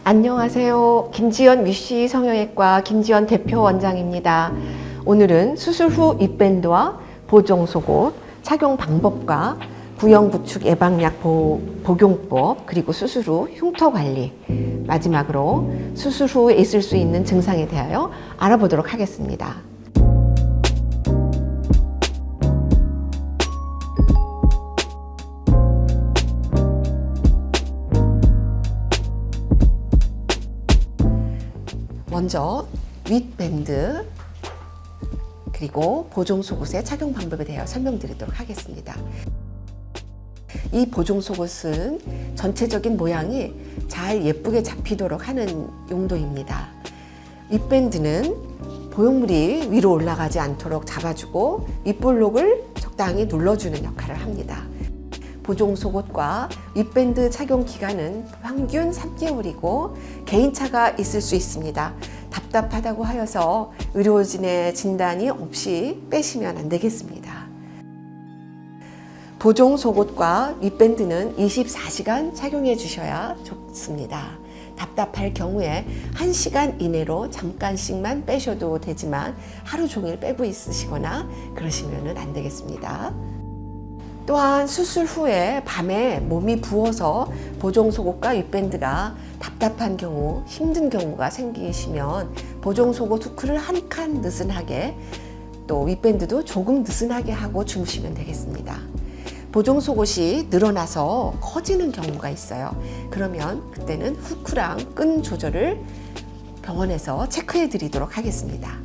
안녕하세요. 김지연 위시 성형외과 김지연 대표 원장입니다. 오늘은 수술 후 윗밴드와 보정 속옷 착용 방법과 구형 구축 예방약 복용법, 그리고 수술 후 흉터 관리, 마지막으로 수술 후에 있을 수 있는 증상에 대하여 알아보도록 하겠습니다. 먼저 윗밴드 그리고 보정 속옷의 착용 방법에 대해 설명드리도록 하겠습니다. 이 보정 속옷은 전체적인 모양이 잘 예쁘게 잡히도록 하는 용도입니다. 윗밴드는 보형물이 위로 올라가지 않도록 잡아주고 윗볼록을 적당히 눌러주는 역할을 합니다. 보정 속옷과 윗밴드 착용 기간은 평균 3개월이고 개인차가 있을 수 있습니다. 답답하다고 하여서 의료진의 진단이 없이 빼시면 안 되겠습니다. 보정 속옷과 윗밴드는 24시간 착용해 주셔야 좋습니다. 답답할 경우에 1시간 이내로 잠깐씩만 빼셔도 되지만 하루 종일 빼고 있으시거나 그러시면 안 되겠습니다. 또한 수술 후에 밤에 몸이 부어서 보정 속옷과 윗밴드가 답답한 경우, 힘든 경우가 생기시면 보정 속옷 후크를 한 칸 느슨하게, 또 윗밴드도 조금 느슨하게 하고 주무시면 되겠습니다. 보정 속옷이 늘어나서 커지는 경우가 있어요. 그러면 그때는 후크랑 끈 조절을 병원에서 체크해 드리도록 하겠습니다.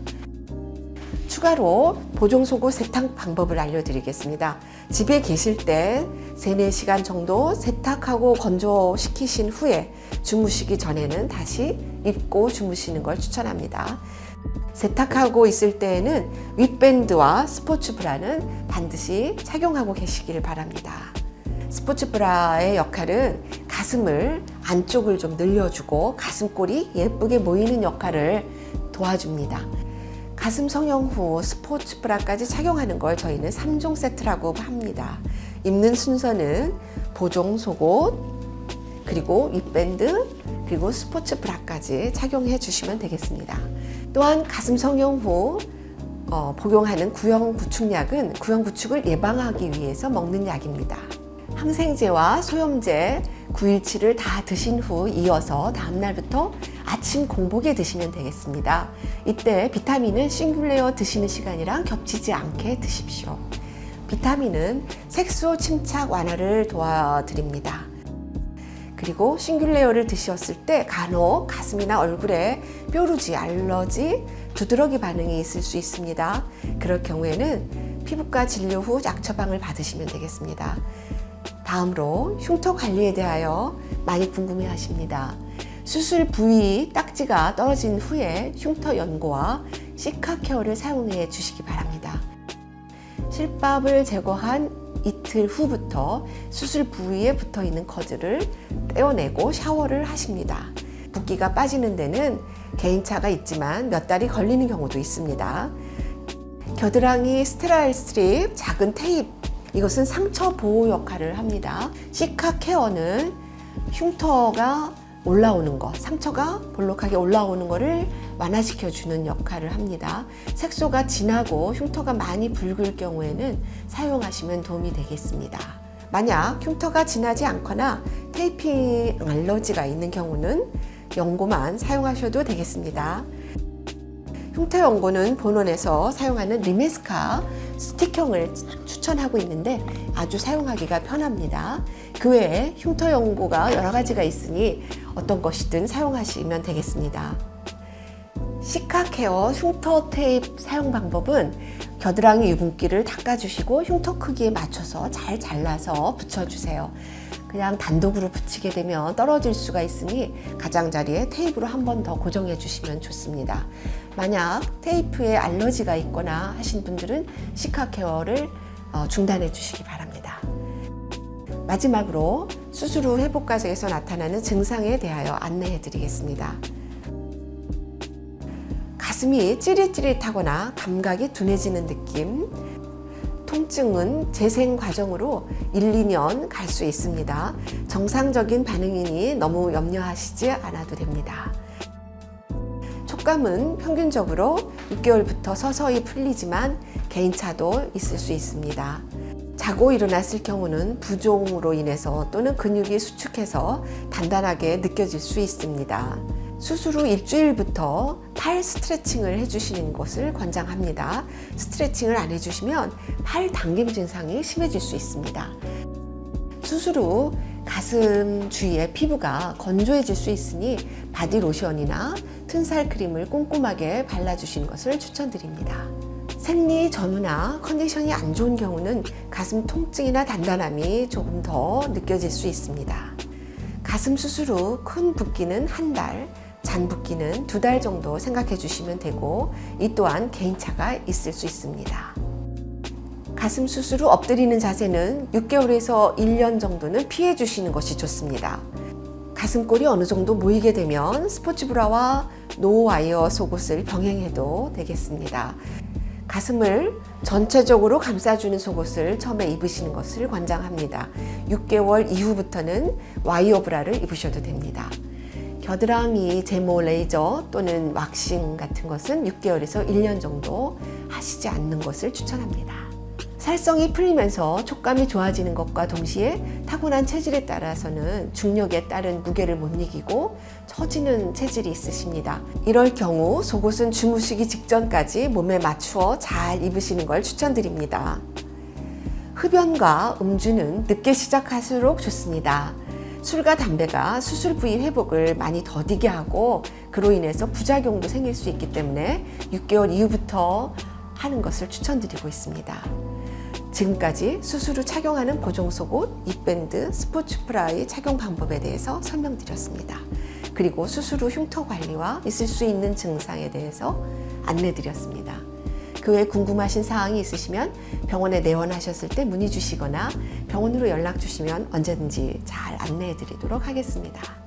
추가로 보정 속옷 세탁 방법을 알려드리겠습니다. 집에 계실 때 3-4시간 정도 세탁하고 건조시키신 후에 주무시기 전에는 다시 입고 주무시는 걸 추천합니다. 세탁하고 있을 때에는 윗밴드와 스포츠 브라는 반드시 착용하고 계시길 바랍니다. 스포츠 브라의 역할은 가슴을 안쪽을 좀 늘려주고 가슴골이 예쁘게 보이는 역할을 도와줍니다. 가슴 성형 후 스포츠 브라까지 착용하는 걸 저희는 3종 세트라고 합니다. 입는 순서는 보정 속옷, 그리고 윗밴드, 그리고 스포츠 브라까지 착용해 주시면 되겠습니다. 또한 가슴 성형 후 복용하는 구형 구축약은 구형 구축을 예방하기 위해서 먹는 약입니다. 항생제와 소염제 9일치를 다 드신 후 이어서 다음날부터 아침 공복에 드시면 되겠습니다. 이때 비타민은 싱귤레어 드시는 시간이랑 겹치지 않게 드십시오. 비타민은 색소 침착 완화를 도와드립니다. 그리고 싱귤레어를 드셨을 때 간혹 가슴이나 얼굴에 뾰루지, 알러지, 두드러기 반응이 있을 수 있습니다. 그럴 경우에는 피부과 진료 후 약 처방을 받으시면 되겠습니다. 다음으로 흉터 관리에 대하여 많이 궁금해 하십니다. 수술 부위 딱지가 떨어진 후에 흉터 연고와 시카 케어를 사용해 주시기 바랍니다. 실밥을 제거한 이틀 후부터 수술 부위에 붙어 있는 거즈를 떼어내고 샤워를 하십니다. 붓기가 빠지는 데는 개인차가 있지만 몇 달이 걸리는 경우도 있습니다. 겨드랑이 스테라일 스트립, 작은 테이프, 이것은 상처 보호 역할을 합니다. 시카 케어는 흉터가 올라오는 것, 상처가 볼록하게 올라오는 것을 완화시켜 주는 역할을 합니다. 색소가 진하고 흉터가 많이 붉을 경우에는 사용하시면 도움이 되겠습니다. 만약 흉터가 진하지 않거나 테이핑 알러지가 있는 경우는 연고만 사용하셔도 되겠습니다. 흉터 연고는 본원에서 사용하는 리메스카 스틱형을 추천하고 있는데 아주 사용하기가 편합니다. 그 외에 흉터 연고가 여러 가지가 있으니 어떤 것이든 사용하시면 되겠습니다. 시카 케어 흉터 테이프 사용 방법은 겨드랑이 유분기를 닦아주시고 흉터 크기에 맞춰서 잘 잘라서 붙여주세요. 그냥 단독으로 붙이게 되면 떨어질 수가 있으니 가장자리에 테이프로 한 번 더 고정해 주시면 좋습니다. 만약 테이프에 알러지가 있거나 하신 분들은 시카 케어를 중단해 주시기 바랍니다. 마지막으로 수술 후 회복 과정에서 나타나는 증상에 대하여 안내해 드리겠습니다. 가슴이 찌릿찌릿하거나 감각이 둔해지는 느낌, 통증은 재생 과정으로 1, 2년 갈 수 있습니다. 정상적인 반응이니 너무 염려하시지 않아도 됩니다. 촉감은 평균적으로 6개월부터 서서히 풀리지만 개인차도 있을 수 있습니다. 자고 일어났을 경우는 부종으로 인해서 또는 근육이 수축해서 단단하게 느껴질 수 있습니다. 수술 후 일주일부터 팔 스트레칭을 해주시는 것을 권장합니다. 스트레칭을 안 해주시면 팔 당김 증상이 심해질 수 있습니다. 수술 후 가슴 주위의 피부가 건조해질 수 있으니 바디로션이나 튼살 크림을 꼼꼼하게 발라주시는 것을 추천드립니다. 생리 전후나 컨디션이 안 좋은 경우는 가슴 통증이나 단단함이 조금 더 느껴질 수 있습니다. 가슴 수술 후 큰 붓기는 한 달, 잔 붓기는 2달 정도 생각해 주시면 되고 이 또한 개인차가 있을 수 있습니다. 가슴 수술 후 엎드리는 자세는 6개월에서 1년 정도는 피해 주시는 것이 좋습니다. 가슴골이 어느 정도 모이게 되면 스포츠 브라와 노와이어 속옷을 병행해도 되겠습니다. 가슴을 전체적으로 감싸주는 속옷을 처음에 입으시는 것을 권장합니다. 6개월 이후부터는 와이어 브라를 입으셔도 됩니다. 겨드랑이 제모 레이저 또는 왁싱 같은 것은 6개월에서 1년 정도 하시지 않는 것을 추천합니다. 살성이 풀리면서 촉감이 좋아지는 것과 동시에 타고난 체질에 따라서는 중력에 따른 무게를 못 이기고 처지는 체질이 있으십니다. 이럴 경우 속옷은 주무시기 직전까지 몸에 맞추어 잘 입으시는 걸 추천드립니다. 흡연과 음주는 늦게 시작할수록 좋습니다. 술과 담배가 수술 부위 회복을 많이 더디게 하고 그로 인해서 부작용도 생길 수 있기 때문에 6개월 이후부터 하는 것을 추천드리고 있습니다. 지금까지 수술 후 착용하는 보정 속옷, 입밴드, 스포츠 브라의 착용 방법에 대해서 설명드렸습니다. 그리고 수술 후 흉터 관리와 있을 수 있는 증상에 대해서 안내드렸습니다. 그 외에 궁금하신 사항이 있으시면 병원에 내원하셨을 때 문의 주시거나 병원으로 연락 주시면 언제든지 잘 안내해 드리도록 하겠습니다.